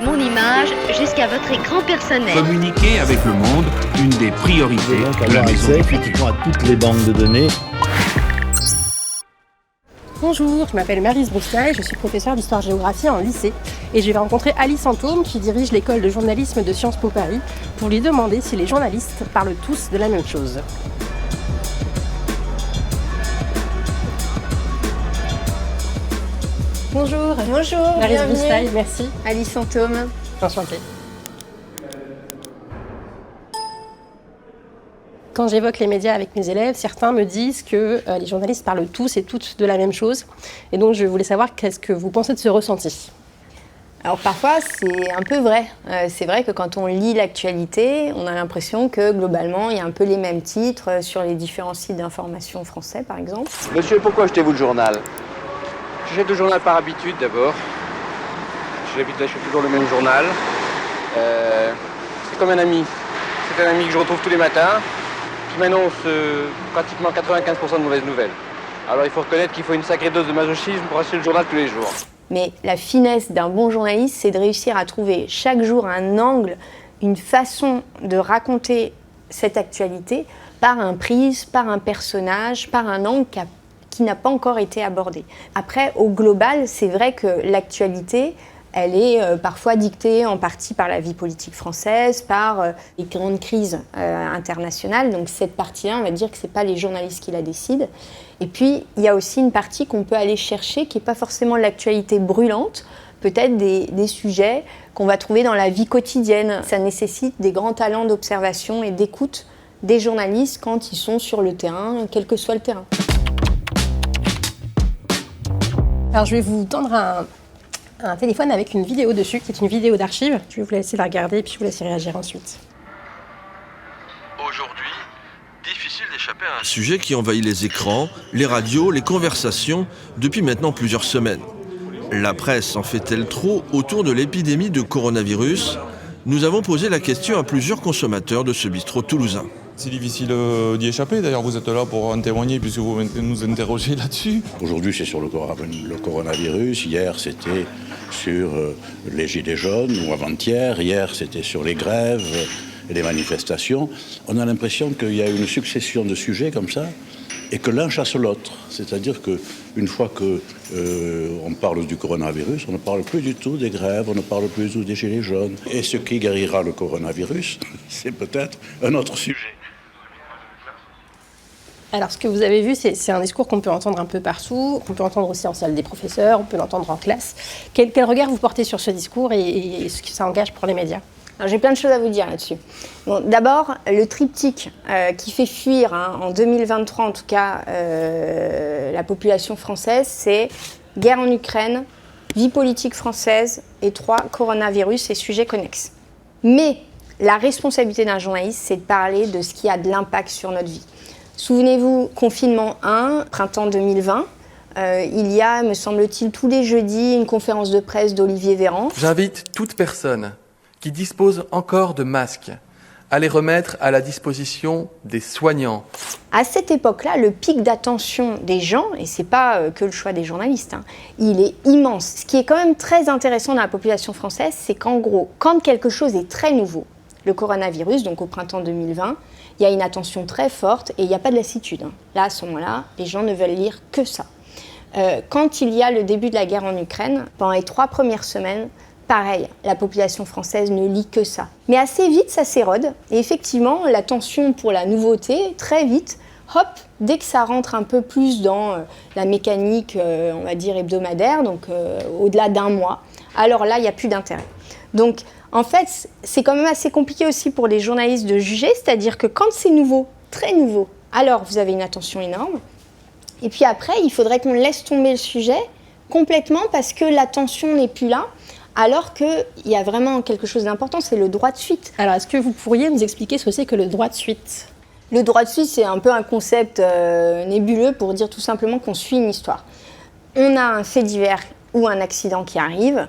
mon image jusqu'à votre écran personnel. Communiquer avec le monde, une des priorités de la maison du futur. À toutes les banques de données. Bonjour, je m'appelle Maryse Broussaille, je suis professeure d'histoire-géographie en lycée et je vais rencontrer Alice Antôme qui dirige l'école de journalisme de Sciences Po Paris pour lui demander si les journalistes parlent tous de la même chose. Bonjour. Bonjour, Maryse bienvenue. Broussaille, merci. Alice Antôme. Enchantée. Quand j'évoque les médias avec mes élèves, certains me disent que les journalistes parlent tous et toutes de la même chose. Et donc je voulais savoir qu'est-ce que vous pensez de ce ressenti. Alors parfois c'est un peu vrai. C'est vrai que quand on lit l'actualité, on a l'impression que globalement il y a un peu les mêmes titres sur les différents sites d'information français par exemple. Monsieur, pourquoi achetez-vous le journal? J'achète le journal par habitude d'abord. J'achète toujours le même journal. C'est comme un ami. C'est un ami que je retrouve tous les matins, qui m'annonce pratiquement 95% de mauvaises nouvelles. Alors il faut reconnaître qu'il faut une sacrée dose de masochisme pour acheter le journal tous les jours. Mais la finesse d'un bon journaliste, c'est de réussir à trouver chaque jour un angle, une façon de raconter cette actualité par un prisme, par un personnage, par un angle qui n'a pas encore été abordé. Après, au global, c'est vrai que l'actualité, elle est parfois dictée en partie par la vie politique française, par les grandes crises internationales. Donc cette partie-là, on va dire que ce n'est pas les journalistes qui la décident. Et puis, il y a aussi une partie qu'on peut aller chercher qui n'est pas forcément l'actualité brûlante, peut-être des sujets qu'on va trouver dans la vie quotidienne. Ça nécessite des grands talents d'observation et d'écoute des journalistes quand ils sont sur le terrain, quel que soit le terrain. Alors je vais vous tendre un téléphone avec une vidéo dessus, qui est une vidéo d'archives. Je vais vous laisser la regarder et puis je vous laisser réagir ensuite. Aujourd'hui, difficile d'échapper à un sujet qui envahit les écrans, les radios, les conversations depuis maintenant plusieurs semaines. La presse en fait-elle trop autour de l'épidémie de coronavirus? Nous avons posé la question à plusieurs consommateurs de ce bistrot toulousain. C'est difficile d'y échapper, d'ailleurs vous êtes là pour en témoigner puisque vous nous interrogez là-dessus. Aujourd'hui c'est sur le coronavirus, hier c'était sur les gilets jaunes ou avant-hier, hier c'était sur les grèves et les manifestations. On a l'impression qu'il y a une succession de sujets comme ça et que l'un chasse l'autre. C'est-à-dire qu'une fois qu'on parle du coronavirus, on ne parle plus du tout des grèves, on ne parle plus du tout des gilets jaunes. Et ce qui guérira le coronavirus, c'est peut-être un autre sujet. Alors, ce que vous avez vu, c'est un discours qu'on peut entendre un peu partout, qu'on peut entendre aussi en salle des professeurs, on peut l'entendre en classe. Quel regard vous portez sur ce discours et ce que ça engage pour les médias? Alors, j'ai plein de choses à vous dire là-dessus. Bon, d'abord, le triptyque qui fait fuir, en 2023 en tout cas, la population française, c'est guerre en Ukraine, vie politique française et 3, coronavirus et sujets connexes. Mais la responsabilité d'un journaliste, c'est de parler de ce qui a de l'impact sur notre vie. Souvenez-vous, confinement 1, printemps 2020, il y a, me semble-t-il, tous les jeudis, une conférence de presse d'Olivier Véran. J'invite toute personne qui dispose encore de masques à les remettre à la disposition des soignants. À cette époque-là, le pic d'attention des gens, et c'est pas que le choix des journalistes, il est immense. Ce qui est quand même très intéressant dans la population française, c'est qu'en gros, quand quelque chose est très nouveau, le coronavirus, donc au printemps 2020, il y a une attention très forte et il n'y a pas de lassitude. Là, à ce moment-là, les gens ne veulent lire que ça. Quand il y a le début de la guerre en Ukraine, pendant les 3 premières semaines, pareil, la population française ne lit que ça. Mais assez vite, ça s'érode. Et effectivement, l'attention pour la nouveauté, très vite, hop, dès que ça rentre un peu plus dans la mécanique, on va dire, hebdomadaire, donc au-delà d'un mois, alors là, il n'y a plus d'intérêt. Donc, en fait, c'est quand même assez compliqué aussi pour les journalistes de juger, c'est-à-dire que quand c'est nouveau, très nouveau, alors vous avez une attention énorme. Et puis après, il faudrait qu'on laisse tomber le sujet complètement parce que l'attention n'est plus là, alors qu'il y a vraiment quelque chose d'important, c'est le droit de suite. Alors, est-ce que vous pourriez nous expliquer ce que c'est que le droit de suite? Le droit de suite, c'est un peu un concept nébuleux pour dire tout simplement qu'on suit une histoire. On a un fait divers ou un accident qui arrive.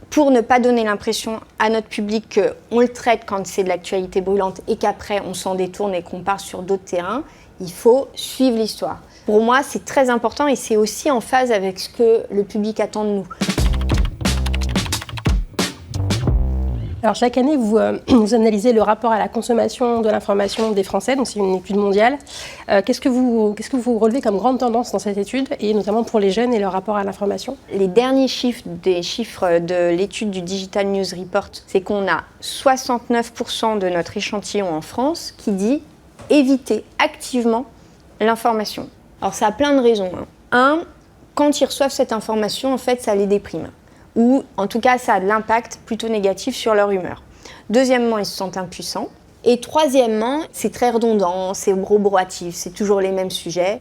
Pour ne pas donner l'impression à notre public qu'on le traite quand c'est de l'actualité brûlante et qu'après on s'en détourne et qu'on part sur d'autres terrains, il faut suivre l'histoire. Pour moi, c'est très important et c'est aussi en phase avec ce que le public attend de nous. Alors chaque année, vous analysez le rapport à la consommation de l'information des Français, donc c'est une étude mondiale. Qu'est-ce que vous relevez comme grande tendance dans cette étude, et notamment pour les jeunes et leur rapport à l'information? Les derniers chiffres de l'étude du Digital News Report, c'est qu'on a 69% de notre échantillon en France qui dit éviter activement l'information. Alors ça a plein de raisons. Quand ils reçoivent cette information, en fait, ça les déprime. Ou en tout cas, ça a de l'impact plutôt négatif sur leur humeur. Deuxièmement, ils se sentent impuissants. Et troisièmement, c'est très redondant, c'est roboratif, c'est toujours les mêmes sujets.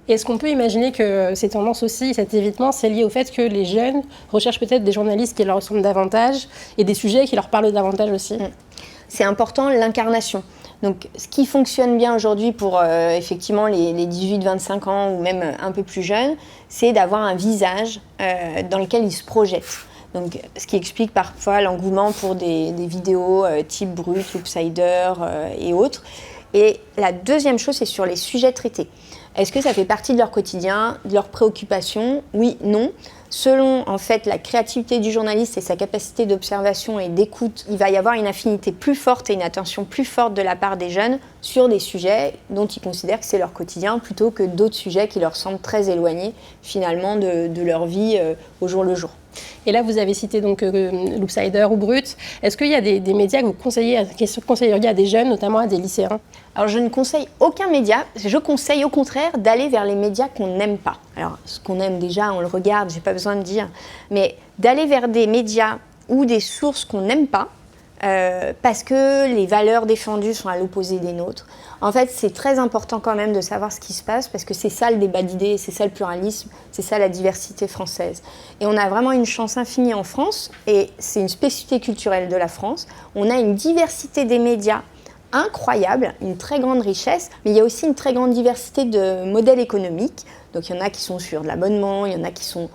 Et est-ce qu'on peut imaginer que ces tendances aussi, cet évitement, c'est lié au fait que les jeunes recherchent peut-être des journalistes qui leur ressemblent davantage et des sujets qui leur parlent davantage aussi? C'est important, l'incarnation. Donc, ce qui fonctionne bien aujourd'hui pour effectivement les 18-25 ans ou même un peu plus jeunes, c'est d'avoir un visage dans lequel ils se projettent. Donc, ce qui explique parfois l'engouement pour des vidéos type Brut, Loopsider et autres. Et la deuxième chose, c'est sur les sujets traités. Est-ce que ça fait partie de leur quotidien, de leurs préoccupations? Oui, non. Selon en fait la créativité du journaliste et sa capacité d'observation et d'écoute, il va y avoir une affinité plus forte et une attention plus forte de la part des jeunes sur des sujets dont ils considèrent que c'est leur quotidien, plutôt que d'autres sujets qui leur semblent très éloignés finalement de leur vie au jour le jour. Et là, vous avez cité donc Loopsider ou Brut. Est-ce qu'il y a des médias que vous conseilleriez à des jeunes, notamment à des lycéens? Alors, je ne conseille aucun média. Je conseille au contraire d'aller vers les médias qu'on n'aime pas. Alors, ce qu'on aime déjà, on le regarde, j'ai pas besoin de dire. Mais d'aller vers des médias ou des sources qu'on n'aime pas, parce que les valeurs défendues sont à l'opposé des nôtres. En fait, c'est très important quand même de savoir ce qui se passe, parce que c'est ça le débat d'idées, c'est ça le pluralisme, c'est ça la diversité française. Et on a vraiment une chance infinie en France, et c'est une spécificité culturelle de la France. On a une diversité des médias incroyable, une très grande richesse, mais il y a aussi une très grande diversité de modèles économiques. Donc il y en a qui sont sur de l'abonnement, il y en a qui sont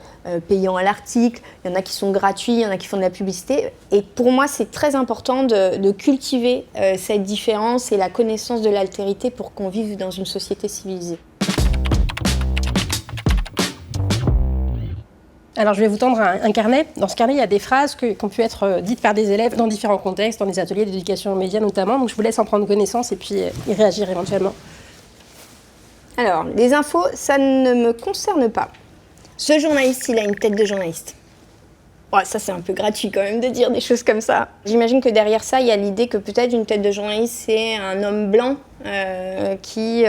payants à l'article, il y en a qui sont gratuits, il y en a qui font de la publicité. Et pour moi, c'est très important de cultiver cette différence et la connaissance de l'altérité pour qu'on vive dans une société civilisée. Alors je vais vous tendre un carnet. Dans ce carnet, il y a des phrases qui ont pu être dites par des élèves dans différents contextes, dans des ateliers d'éducation aux médias notamment. Donc je vous laisse en prendre connaissance et puis y réagir éventuellement. Alors, les infos, ça ne me concerne pas. Ce journaliste, il a une tête de journaliste. Ouais, ça, c'est un peu gratuit quand même de dire des choses comme ça. J'imagine que derrière ça, il y a l'idée que peut-être une tête de journaliste, c'est un homme blanc qui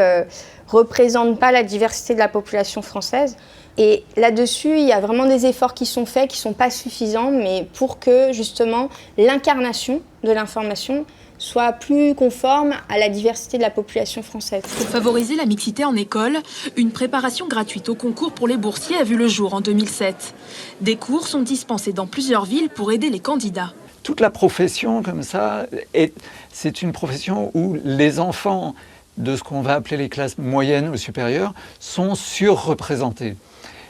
représente pas la diversité de la population française. Et là-dessus, il y a vraiment des efforts qui sont faits, qui ne sont pas suffisants, mais pour que, justement, l'incarnation de l'information soit plus conforme à la diversité de la population française. Pour favoriser la mixité en école, une préparation gratuite au concours pour les boursiers a vu le jour en 2007. Des cours sont dispensés dans plusieurs villes pour aider les candidats. Toute la profession comme ça, c'est une profession où les enfants de ce qu'on va appeler les classes moyennes ou supérieures sont surreprésentés.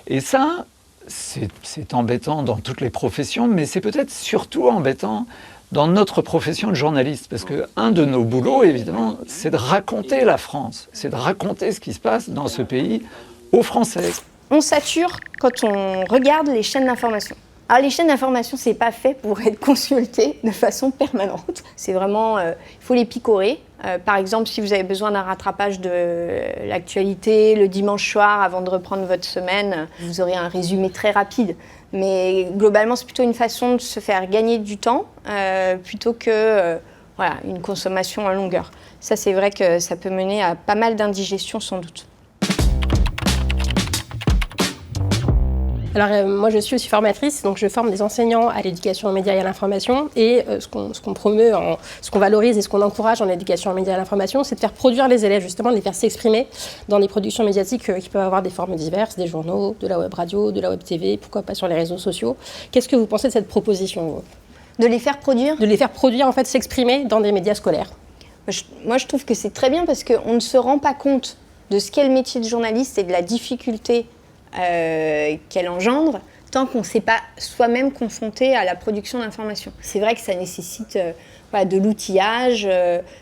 Et ça, c'est embêtant dans toutes les professions, mais c'est peut-être surtout embêtant dans notre profession de journaliste, parce qu'un de nos boulots, évidemment, c'est de raconter la France, c'est de raconter ce qui se passe dans ce pays aux Français. On sature quand on regarde les chaînes d'information. Alors les chaînes d'information, c'est pas fait pour être consultées de façon permanente. C'est vraiment, il faut les picorer. Par exemple, si vous avez besoin d'un rattrapage de l'actualité le dimanche soir avant de reprendre votre semaine, vous aurez un résumé très rapide. Mais globalement, c'est plutôt une façon de se faire gagner du temps plutôt que une consommation en longueur. Ça, c'est vrai que ça peut mener à pas mal d'indigestion sans doute. Alors moi je suis aussi formatrice, donc je forme des enseignants à l'éducation aux médias et à l'information, et ce qu'on promeut, ce qu'on valorise et ce qu'on encourage en éducation aux médias et à l'information, c'est de faire produire les élèves, justement, de les faire s'exprimer dans des productions médiatiques qui peuvent avoir des formes diverses, des journaux, de la web radio, de la web TV, pourquoi pas sur les réseaux sociaux. Qu'est-ce que vous pensez de cette proposition, vous ? De les faire produire ? De les faire produire, en fait, s'exprimer dans des médias scolaires. Moi je trouve que c'est très bien parce qu'on ne se rend pas compte de ce qu'est le métier de journaliste et de la difficulté qu'elle engendre tant qu'on ne s'est pas soi-même confronté à la production d'informations. C'est vrai que ça nécessite de l'outillage,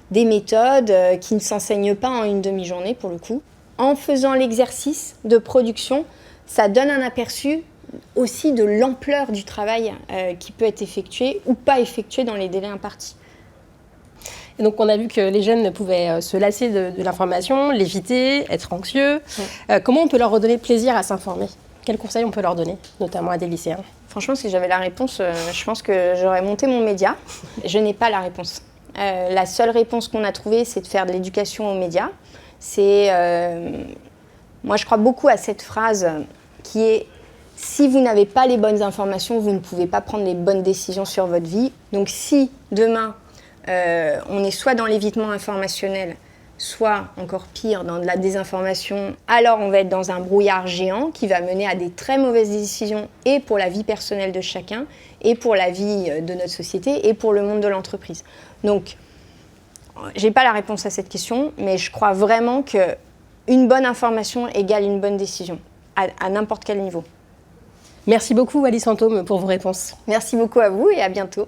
des méthodes qui ne s'enseignent pas en une demi-journée pour le coup. En faisant l'exercice de production, ça donne un aperçu aussi de l'ampleur du travail qui peut être effectué ou pas effectué dans les délais impartis. Et donc on a vu que les jeunes pouvaient se lasser de l'information, l'éviter, être anxieux. Comment on peut leur redonner plaisir à s'informer? Quels conseils on peut leur donner, notamment à des lycéens? Franchement, si j'avais la réponse, je pense que j'aurais monté mon média. Je n'ai pas la réponse. La seule réponse qu'on a trouvée, c'est de faire de l'éducation aux médias. Moi, je crois beaucoup à cette phrase qui est « Si vous n'avez pas les bonnes informations, vous ne pouvez pas prendre les bonnes décisions sur votre vie. » Donc si demain, on est soit dans l'évitement informationnel, soit, encore pire, dans de la désinformation, alors on va être dans un brouillard géant qui va mener à des très mauvaises décisions et pour la vie personnelle de chacun, et pour la vie de notre société, et pour le monde de l'entreprise. Donc, j'ai pas la réponse à cette question, mais je crois vraiment qu'une bonne information égale une bonne décision, à n'importe quel niveau. Merci beaucoup Alice Fantôme pour vos réponses. Merci beaucoup à vous et à bientôt.